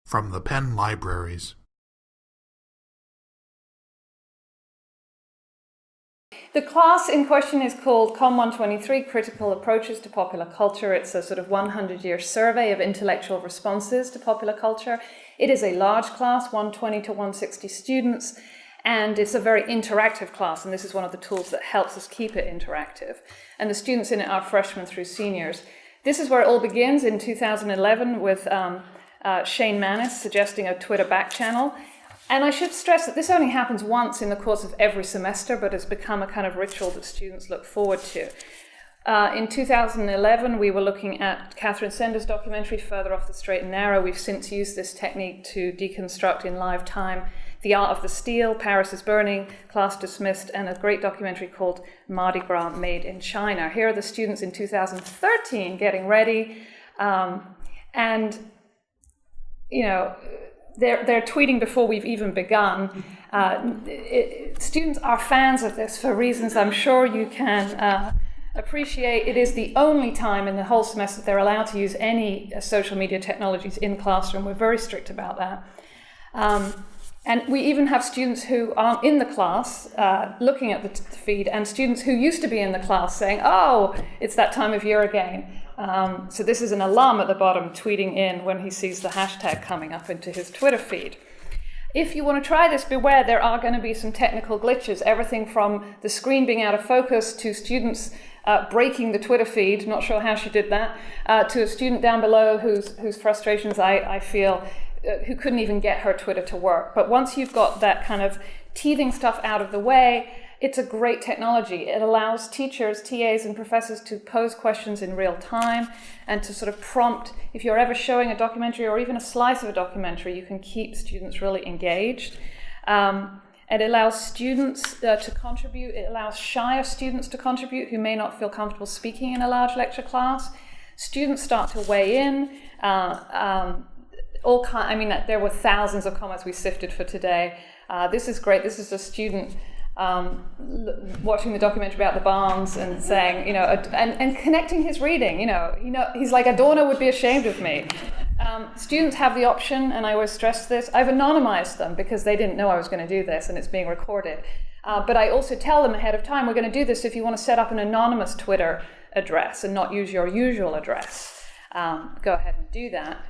from the Penn Libraries. The class in question is called Com 123, Critical Approaches to Popular Culture. It's a sort of 100-year survey of intellectual responses to popular culture. It is a large class, 120 to 160 students, and it's a very interactive class, and this is one of the tools that helps us keep it interactive. And the students in it are freshmen through seniors. This is where it all begins in 2011 with Shane Manis suggesting a Twitter back channel. And I should stress that this only happens once in the course of every semester, but has become a kind of ritual that students look forward to. In 2011, we were looking at Catherine Sender's documentary, Further Off the Straight and Narrow. We've since used this technique to deconstruct in live time The Art of the Steal, Paris is Burning, Class Dismissed, and a great documentary called Mardi Gras Made in China. Here are the students in 2013 getting ready. And, you know, they're tweeting before we've even begun. Students are fans of this for reasons I'm sure you can appreciate. It is the only time in the whole semester they're allowed to use any social media technologies in classroom. We're very strict about that. And we even have students who aren't in the class looking at the feed, and students who used to be in the class saying, oh, it's that time of year again. So this is an alarm at the bottom tweeting in when he sees the hashtag coming up into his Twitter feed. If you want to try this, beware, there are going to be some technical glitches, everything from the screen being out of focus to students breaking the Twitter feed, not sure how she did that, to a student down below whose frustrations I feel, who couldn't even get her Twitter to work. But once you've got that kind of teething stuff out of the way, it's a great technology. It allows teachers, TAs, and professors to pose questions in real time and to sort of prompt. If you're ever showing a documentary or even a slice of a documentary, you can keep students really engaged. It allows students to contribute. It allows shyer students to contribute who may not feel comfortable speaking in a large lecture class. Students start to weigh in. There were thousands of comments we sifted for today. This is great. This is a student watching the documentary about the Barnes and saying, and connecting his reading. He's like, Adorno would be ashamed of me. Students have the option, and I always stress this, I've anonymized them because they didn't know I was going to do this and it's being recorded. But I also tell them ahead of time, we're going to do this if you want to set up an anonymous Twitter address and not use your usual address. Go ahead and do that.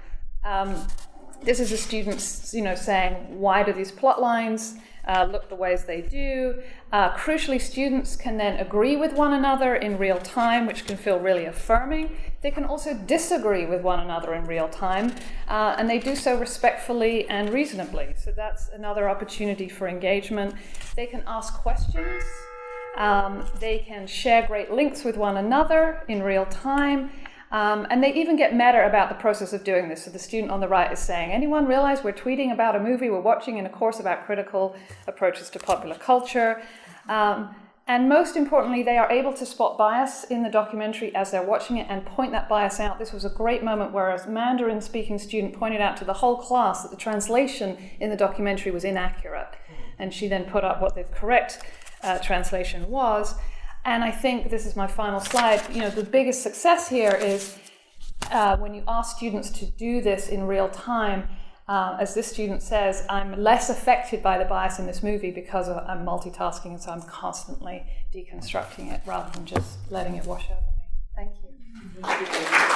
This is a student, saying, why do these plot lines look the ways they do? Crucially, students can then agree with one another in real time, which can feel really affirming. They can also disagree with one another in real time, and they do so respectfully and reasonably. So that's another opportunity for engagement. They can ask questions. They can share great links with one another in real time. And they even get meta about the process of doing this. So the student on the right is saying, anyone realize we're tweeting about a movie we're watching in a course about critical approaches to popular culture? And most importantly, they are able to spot bias in the documentary as they're watching it and point that bias out. This was a great moment where a Mandarin-speaking student pointed out to the whole class that the translation in the documentary was inaccurate. And she then put up what the correct translation was. And I think this is my final slide. The biggest success here is when you ask students to do this in real time. As this student says, I'm less affected by the bias in this movie because I'm multitasking, and so I'm constantly deconstructing it rather than just letting it wash over me. Thank you.